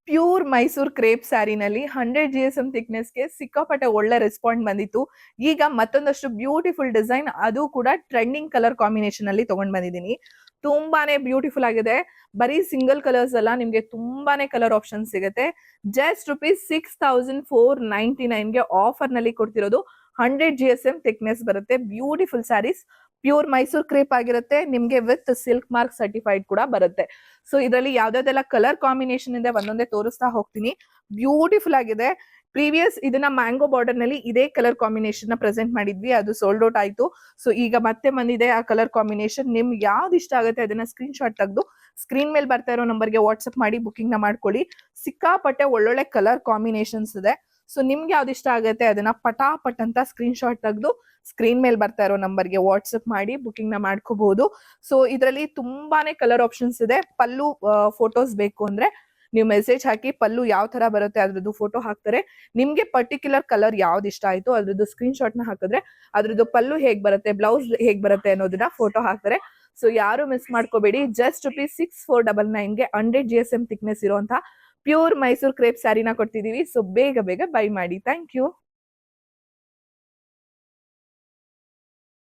Pure Mysore crepe ಸ್ಯಾರಿನಲ್ಲಿ 100 GSM ಥಿಕ್ನೆಸ್ಗೆ ಸಿಕ್ಕಾಪಟ್ಟೆ ಒಳ್ಳೆ respond ಬಂದಿತ್ತು. ಈಗ ಮತ್ತೊಂದಷ್ಟು ಬ್ಯೂಟಿಫುಲ್ ಡಿಸೈನ್, ಅದು ಕೂಡ ಟ್ರೆಂಡಿಂಗ್ ಕಲರ್ ಕಾಂಬಿನೇಷನ್ ಅಲ್ಲಿ ತಗೊಂಡ್ ಬಂದಿದ್ದೀನಿ. ತುಂಬಾನೇ ಬ್ಯೂಟಿಫುಲ್ ಆಗಿದೆ. ಬರೀ ಸಿಂಗಲ್ ಕಲರ್ಸ್ ಅಲ್ಲ, ನಿಮ್ಗೆ ತುಂಬಾನೇ ಕಲರ್ ಆಪ್ಷನ್ ಸಿಗುತ್ತೆ. ಜಸ್ಟ್ ₹6499ಗೆ ಆಫರ್ ನಲ್ಲಿ ಕೊಡ್ತಿರೋದು. 100 GSM ಥಿಕ್ನೆಸ್ ಬರುತ್ತೆ. Beautiful sarees, pure Mysore crepe ಆಗಿರುತ್ತೆ. ನಿಮ್ಗೆ ವಿತ್ ಸಿಲ್ಕ್ ಮಾರ್ಕ್ ಸರ್ಟಿಫೈಡ್ ಕೂಡ ಬರುತ್ತೆ. ಸೊ ಇದರಲ್ಲಿ ಯಾವ್ದಾವ್ದೆಲ್ಲ ಕಲರ್ ಕಾಂಬಿನೇಷನ್ ಇದೆ ಒಂದೊಂದೇ ತೋರಿಸ್ತಾ ಹೋಗ್ತೀನಿ. ಬ್ಯೂಟಿಫುಲ್ ಆಗಿದೆ. ಪ್ರೀವಿಯಸ್ ಇದನ್ನ ಮ್ಯಾಂಗೋ ಬಾರ್ಡರ್ ನಲ್ಲಿ ಇದೇ ಕಲರ್ ಕಾಂಬಿನೇಷನ್ ನ ಪ್ರೆಸೆಂಟ್ ಮಾಡಿದ್ವಿ, ಅದು ಸೋಲ್ಡ್ ಔಟ್ ಆಯ್ತು. ಸೊ ಈಗ ಮತ್ತೆ ಬಂದಿದೆ ಆ ಕಲರ್ ಕಾಂಬಿನೇಷನ್. ನಿಮ್ಗೆ ಯಾವ್ದು ಇಷ್ಟ ಆಗುತ್ತೆ ಅದನ್ನ ಸ್ಕ್ರೀನ್ ಶಾಟ್ ತೆಗೆದು ಸ್ಕ್ರೀನ್ ಮೇಲೆ ಬರ್ತಾ ಇರೋ ನಂಬರ್ಗೆ ವಾಟ್ಸ್ಆಪ್ ಮಾಡಿ ಬುಕಿಂಗ್ ನ ಮಾಡ್ಕೊಳ್ಳಿ. ಸಿಕ್ಕಾಪಟ್ಟೆ ಒಳ್ಳೊಳ್ಳೆ ಕಲರ್ ಕಾಂಬಿನೇಷನ್ಸ್ ಇದೆ. ಸೊ ನಿಮ್ಗೆ ಯಾವ್ದು ಇಷ್ಟ ಆಗುತ್ತೆ ಅದನ್ನ ಪಟಾಪಟ್ ಅಂತ ಸ್ಕ್ರೀನ್ ಶಾಟ್ ತೆಗೆದು ಸ್ಕ್ರೀನ್ ಮೇಲೆ ಬರ್ತಾ ಇರೋ ನಂಬರ್ಗೆ ವಾಟ್ಸ್ಆಪ್ ಮಾಡಿ ಬುಕಿಂಗ್ ನ ಮಾಡ್ಕೋಬಹುದು. ಸೊ ಇದರಲ್ಲಿ ತುಂಬಾನೇ ಕಲರ್ ಆಪ್ಷನ್ಸ್ ಇದೆ. ಪಲ್ಲು ಫೋಟೋಸ್ ಬೇಕು ಅಂದ್ರೆ ನೀವು ಮೆಸೇಜ್ ಹಾಕಿ ಪಲ್ಲು ಯಾವ ತರ ಬರುತ್ತೆ ಅದ್ರದ್ದು ಫೋಟೋ ಹಾಕ್ತಾರೆ. ನಿಮ್ಗೆ ಪರ್ಟಿಕ್ಯುಲರ್ ಕಲರ್ ಯಾವ್ದು ಇಷ್ಟ ಆಯ್ತು ಅದ್ರದ್ದು ಸ್ಕ್ರೀನ್ ಶಾಟ್ ನ ಹಾಕಿದ್ರೆ ಅದ್ರದ್ದು ಪಲ್ಲು ಹೇಗ್ ಬರುತ್ತೆ, ಬ್ಲೌಸ್ ಹೇಗ್ ಬರುತ್ತೆ ಅನ್ನೋದನ್ನ ಫೋಟೋ ಹಾಕ್ತಾರೆ. ಸೊ ಯಾರು ಮಿಸ್ ಮಾಡ್ಕೋಬೇಡಿ. ಜಸ್ಟ್ ₹6499ಗೆ 100 GSM ಥಿಕ್ನೆಸ್ ಇರುವಂತಹ ಪ್ಯೂರ್ ಮೈಸೂರ್ ಕ್ರೇಪ್ ಸ್ಯಾರಿನ ಕೊಡ್ತಿದೀವಿ. ಸೊ ಬೇಗ ಬೇಗ ಬೈ ಮಾಡಿ. Thank you.